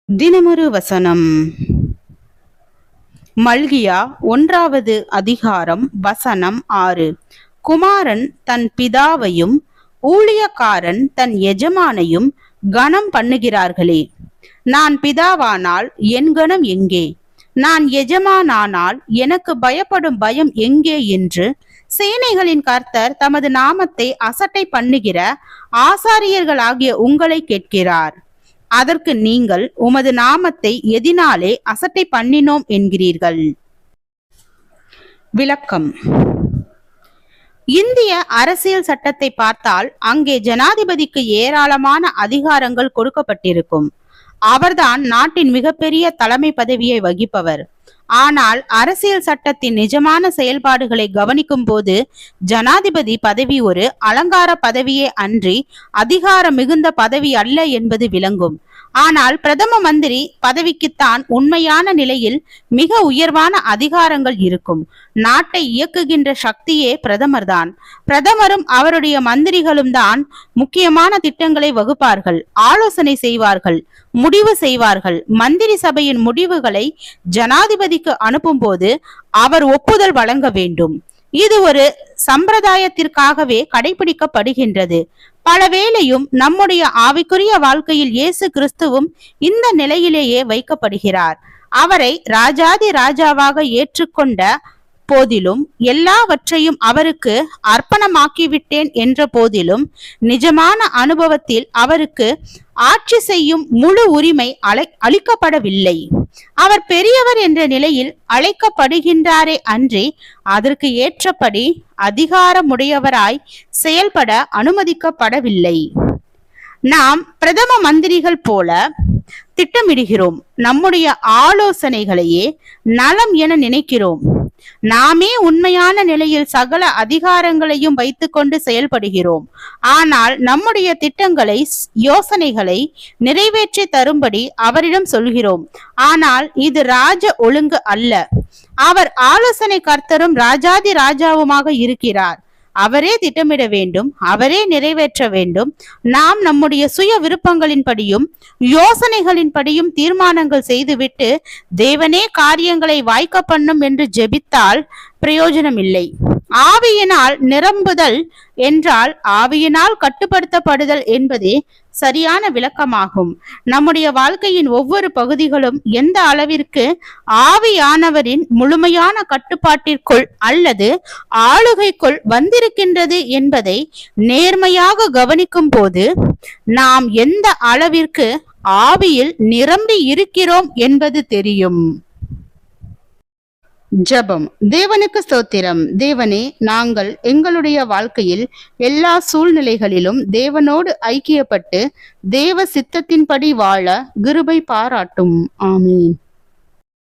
தினமொரு வசனம். மல்கியா 1வது அதிகாரம் வசனம் 6. குமாரன் தன் பிதாவையும் ஊழியக்காரன் தன் எஜமானையும் கனம் பண்ணுகிறார்களே. நான் பிதாவானால் என் கனம் எங்கே? நான் எஜமானானால் எனக்கு பயப்படும் பயம் எங்கே என்று சேனைகளின் கர்த்தர் தமது நாமத்தை அசட்டை பண்ணுகிற ஆசாரியர்களாகிய உங்களை கேட்கிறார். அதற்கு நீங்கள் உமது நாமத்தை எதினாலே அசட்டை பண்ணினோம் என்கிறீர்கள்? விளக்கம். இந்திய அரசியல் சட்டத்தை பார்த்தால் அங்கே ஜனாதிபதிக்கு ஏராளமான அதிகாரங்கள் கொடுக்கப்பட்டிருக்கும். அவர்தான் நாட்டின் மிகப்பெரிய தலைமை பதவியை வகிப்பவர். ஆனால் அரசியல் சட்டத்தின் நிஜமான செயல்பாடுகளை கவனிக்கும் போது ஜனாதிபதி பதவி ஒரு அலங்கார பதவியே அன்றி அதிகார மிகுந்த பதவி அல்ல என்பது விளங்கும். ஆனால் பிரதம மந்திரி பதவிக்குத்தான் உண்மையான நிலையில் மிக உயர்வான அதிகாரங்கள் இருக்கும். நாட்டை இயக்குகின்ற சக்தியே பிரதமர் தான். பிரதமரும் அவருடைய மந்திரிகளும் தான் முக்கியமான திட்டங்களை வகுப்பார்கள், ஆலோசனை செய்வார்கள், முடிவு செய்வார்கள். மந்திரி சபையின் முடிவுகளை ஜனாதிபதிக்கு அனுப்பும் போது அவர் ஒப்புதல் வழங்க வேண்டும். இது ஒரு சம்பிரதாயத்திற்காகவே கடைபிடிக்கப்படுகின்றது. பலவேளையும் நம்முடைய ஆவிக்குரிய வாழ்க்கையில் இயேசு கிறிஸ்துவும் இந்த நிலையிலேயே வைக்கப்படுகிறார். அவரை ராஜாதி ராஜாவாக ஏற்றுக்கொண்ட போதிலும், எல்லாவற்றையும் அவருக்கு அர்ப்பணமாக்கிவிட்டேன் என்ற போதிலும், நிஜமான அனுபவத்தில் அவருக்கு ஆட்சி செய்யும் முழு உரிமை அளிக்கப்படவில்லை. அவர் பெரியவர் என்ற நிலையில் அழைக்கப்படுகின்றாரே அன்றி அதற்கு ஏற்றபடி அதிகாரமுடையவராய் செயல்பட அனுமதிக்கப்படவில்லை. நாம் பிரதம மந்திரிகள் போல திட்டமிடுகிறோம். நம்முடைய ஆலோசனைகளையே நலம் என நினைக்கிறோம். நாமே உண்மையான நிலையில் சகல அதிகாரங்களையும் வைத்துக்கொண்டு செயல்படுகிறோம். ஆனால் நம்முடைய திட்டங்களை, யோசனைகளை நிறைவேற்றி தரும்படி அவரிடம் சொல்கிறோம். ஆனால் இது ராஜ ஒழுங்கு அல்ல. அவர் ஆலோசனை கர்த்தரும் ராஜாதி ராஜாவுமாக இருக்கிறார். அவரே திட்டமிட வேண்டும், அவரே நிறைவேற்ற வேண்டும். நாம் நம்முடைய சுய விருப்பங்களின்படியும் யோசனைகளின்படியும் தீர்மானங்கள் செய்துவிட்டு தேவனே காரியங்களை வாய்க்க பண்ணும் என்று ஜெபித்தால் பிரயோஜனம் இல்லை. ஆவியினால் நிரம்புதல் என்றால் ஆவியினால் கட்டுப்படுத்தப்படுதல் என்பதே சரியான விளக்கமாகும். நம்முடைய வாழ்க்கையின் ஒவ்வொரு பகுதிகளும் எந்த அளவிற்கு ஆவியானவரின் முழுமையான கட்டுப்பாட்டிற்குள் அல்லது ஆளுகைக்குள் வந்திருக்கின்றது என்பதை நேர்மையாக கவனிக்கும் போது நாம் எந்த அளவிற்கு ஆவியில் நிரம்பி இருக்கிறோம் என்பது தெரியும். ஜெபம். தேவனுக்கு ஸ்தோத்திரம். தேவனே, நாங்கள் எங்களுடைய வாழ்க்கையில் எல்லா சூழ்நிலைகளிலும் தேவனோடு ஐக்கியப்பட்டு தேவ சித்தத்தின்படி வாழ கிருபை பாராட்டும். ஆமீன்.